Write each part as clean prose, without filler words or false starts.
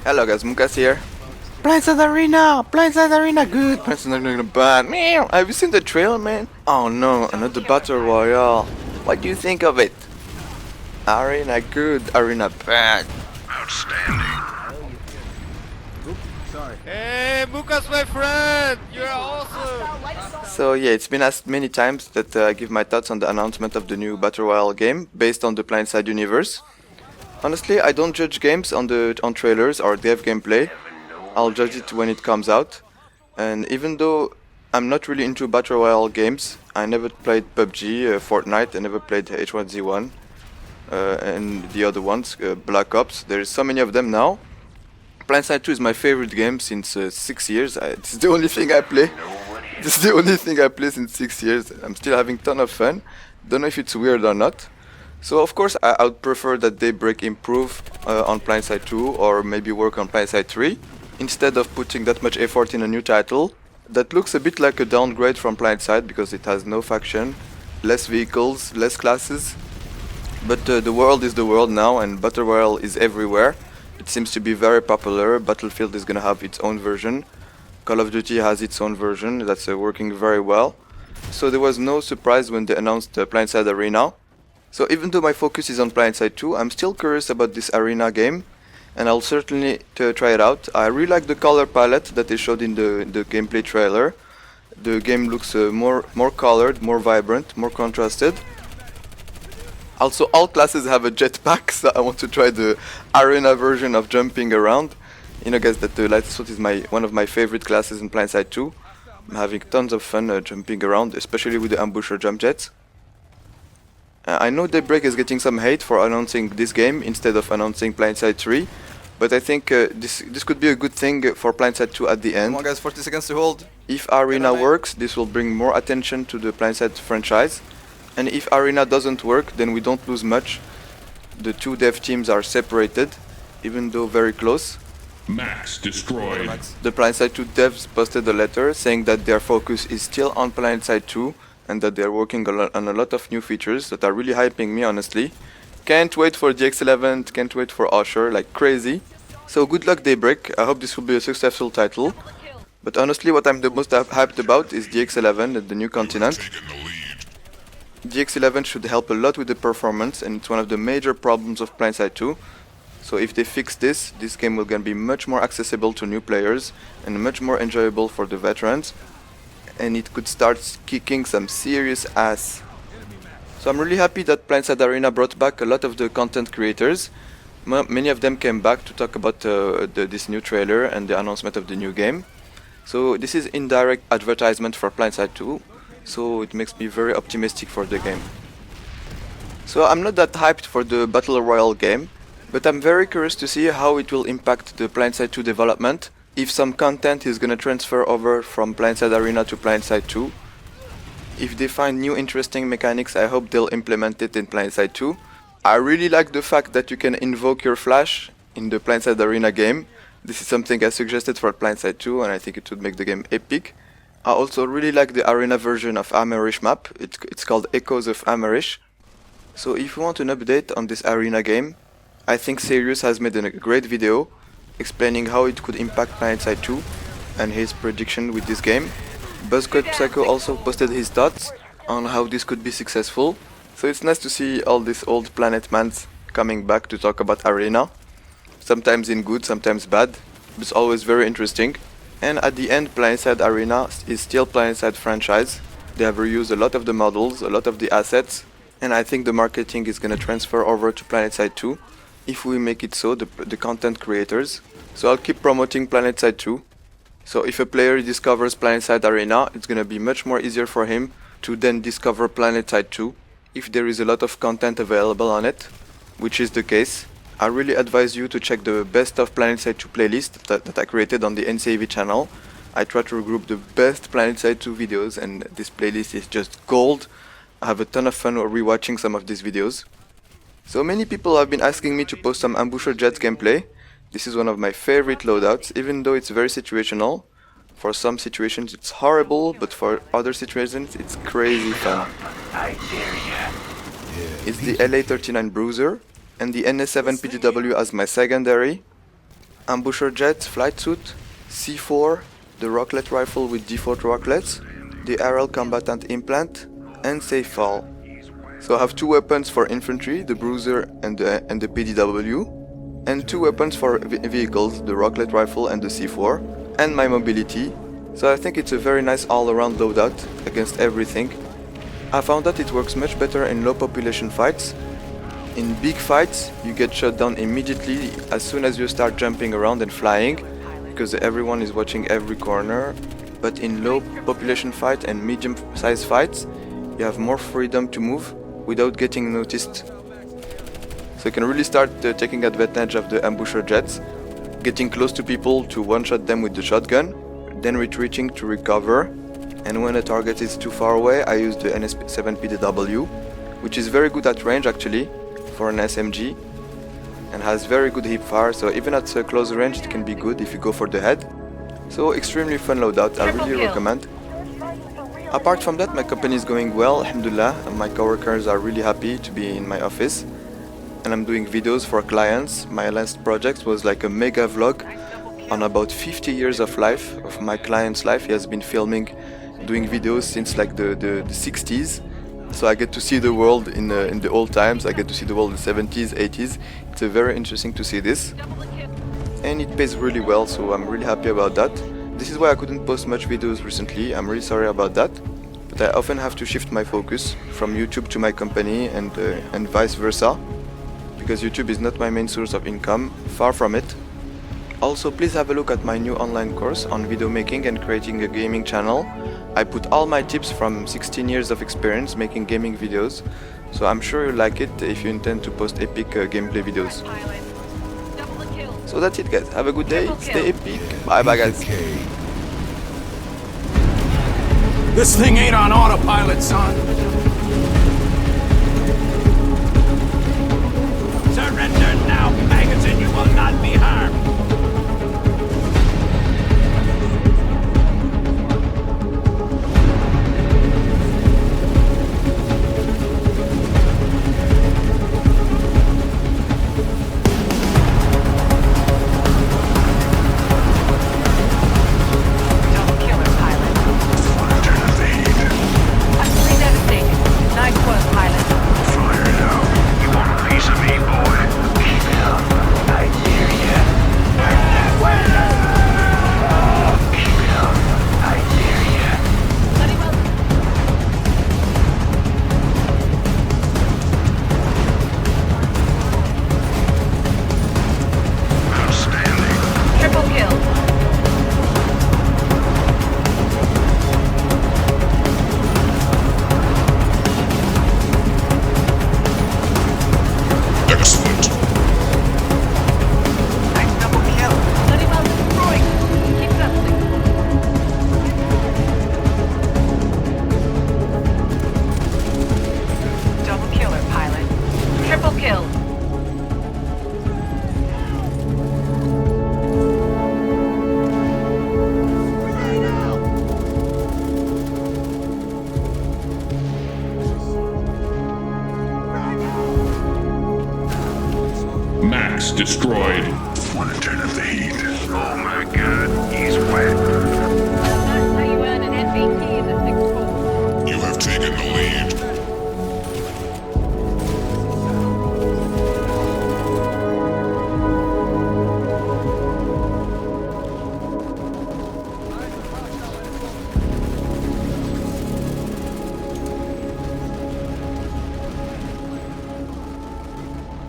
Hello guys, Moukass here. Planetside Arena! Planetside Arena good! Planetside Arena bad. Meow! Have you seen the trailer, man? Oh no, another battle royale. What do you think of it? Arena good, Arena bad. Outstanding. Sorry. Hey, Moukass, my friend! You're awesome! So yeah, it's been asked many times that I give my thoughts on the announcement of the new battle royale game based on the Planetside universe. Honestly, I don't judge games on trailers or dev gameplay. I'll judge it when it comes out. And even though I'm not really into battle royale games, I never played PUBG, Fortnite, I never played H1Z1 and the other ones, Black Ops. There's so many of them now. Planetside 2 is my favorite game since 6 years. It's the only thing I play. This is the only thing I play since 6 years. I'm still having ton of fun. Don't know if it's weird or not. So of course I would prefer that Daybreak improve on Planetside 2 or maybe work on Planetside 3 instead of putting that much effort in a new title. That looks a bit like a downgrade from Planetside because it has no faction, less vehicles, less classes. But the world is the world now and Battle Royale is everywhere. It seems to be very popular. Battlefield is gonna have its own version. Call of Duty has its own version that's working very well. So there was no surprise when they announced Planetside Arena. So even though my focus is on Planetside 2, I'm still curious about this Arena game. And I'll certainly try it out. I really like the color palette that they showed in the gameplay trailer. The game looks more colored, more vibrant, more contrasted. Also, all classes have a jetpack, so I want to try the Arena version of jumping around. You know guys that the light suit is one of my favorite classes in Planetside 2. I'm having tons of fun jumping around, especially with the ambusher jump jets. I know Daybreak is getting some hate for announcing this game instead of announcing Planetside 3, but I think this could be a good thing for Planetside 2 at the end. Come on guys, 40 seconds to hold. If Arena works, this will bring more attention to the Planetside franchise. And if Arena doesn't work, then we don't lose much. The two dev teams are separated, even though very close. Max destroyed. The Planetside 2 devs posted a letter saying that their focus is still on Planetside 2 and that they're working on a lot of new features that are really hyping me, honestly. Can't wait for DX11, can't wait for Usher, like crazy. So good luck Daybreak, I hope this will be a successful title. But honestly what I'm the most hyped about is DX11 and the new continent. DX11 should help a lot with the performance and it's one of the major problems of Planetside 2. So if they fix this, this game will gonna be much more accessible to new players and much more enjoyable for the veterans. And it could start kicking some serious ass. So I'm really happy that Planetside Arena brought back a lot of the content creators. Many of them came back to talk about this new trailer and the announcement of the new game. So this is indirect advertisement for Planetside 2. So it makes me very optimistic for the game. So I'm not that hyped for the Battle Royale game, but I'm very curious to see how it will impact the Planetside 2 development. If some content is gonna transfer over from Planetside Arena to Planetside 2. If they find new interesting mechanics, I hope they'll implement it in Planetside 2. I really like the fact that you can invoke your flash in the Planetside Arena game. This is something I suggested for Planetside 2 and I think it would make the game epic. I also really like the Arena version of Amerish map. It's called Echoes of Amerish. So if you want an update on this Arena game, I think Serious has made a great video explaining how it could impact Planetside 2 and his prediction with this game. Buzzcut Psycho also posted his thoughts on how this could be successful. So it's nice to see all these old Planet Mans coming back to talk about Arena. Sometimes in good, sometimes bad. But it's always very interesting. And at the end, Planetside Arena is still Planetside franchise. They have reused a lot of the models, a lot of the assets. And I think the marketing is gonna transfer over to Planetside 2. If we make it so, the content creators. So I'll keep promoting Planetside 2. So if a player discovers Planetside Arena, it's gonna be much more easier for him to then discover Planetside 2 if there is a lot of content available on it, which is the case. I really advise you to check the best of Planetside 2 playlist that I created on the NCAV channel. I try to regroup the best Planetside 2 videos and this playlist is just gold. I have a ton of fun rewatching some of these videos. So many people have been asking me to post some Ambusher Jets gameplay. This is one of my favorite loadouts, even though it's very situational. For some situations it's horrible, but for other situations it's crazy fun. It's the LA-39 Bruiser and the NS7 PGW as my secondary. ambusher jet, flight suit, C4, the rocket rifle with default rockets, the aerial combatant implant, and safe fall. So I have 2 weapons for infantry, the bruiser and the PDW, and 2 weapons for vehicles, the rocket rifle and the C4, and my mobility. So I think it's a very nice all-around loadout against everything. I found that it works much better in low population fights. In big fights, you get shot down immediately as soon as you start jumping around and flying, because everyone is watching every corner. But in low population fight and medium-sized fights, you have more freedom to move without getting noticed. So you can really start taking advantage of the ambusher jets, getting close to people to one-shot them with the shotgun, then retreating to recover, and when a target is too far away, I use the NS7 PDW, which is very good at range actually, for an SMG, and has very good hip fire, so even at a close range it can be good if you go for the head. So extremely fun loadout, I really recommend. Apart from that, my company is going well, alhamdulillah, and my coworkers are really happy to be in my office, and I'm doing videos for clients. My last project was like a mega vlog on about 50 years of life, of my client's life. He has been filming, doing videos since like the 60s. So I get to see the world in the old times, I get to see the world in the 70s, 80s. It's very interesting to see this. And it pays really well, so I'm really happy about that. This is why I couldn't post much videos recently, I'm really sorry about that. But I often have to shift my focus from YouTube to my company and vice versa. Because YouTube is not my main source of income, far from it. Also, please have a look at my new online course on video making and creating a gaming channel. I put all my tips from 16 years of experience making gaming videos, so I'm sure you'll like it if you intend to post epic gameplay videos. So that's it guys, have a good day, stay epic, bye bye guys. This thing ain't on autopilot, son. Surrender now, maggots, and you will not be harmed. Max destroyed. Want to turn up the heat? Oh my god, he's wet. That's how you earn an MVP in the sixth form. You have taken the lead.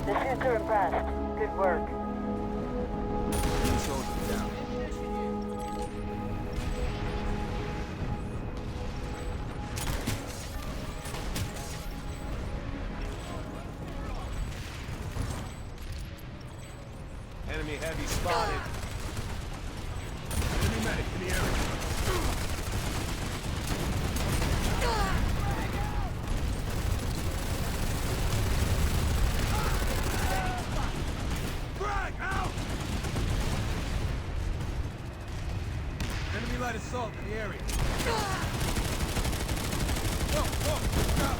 The shooter impressed. Good work. Enemy heavy spotted. Enemy medic in the area. Frag out! Enemy light assault in the area. Go, go, go.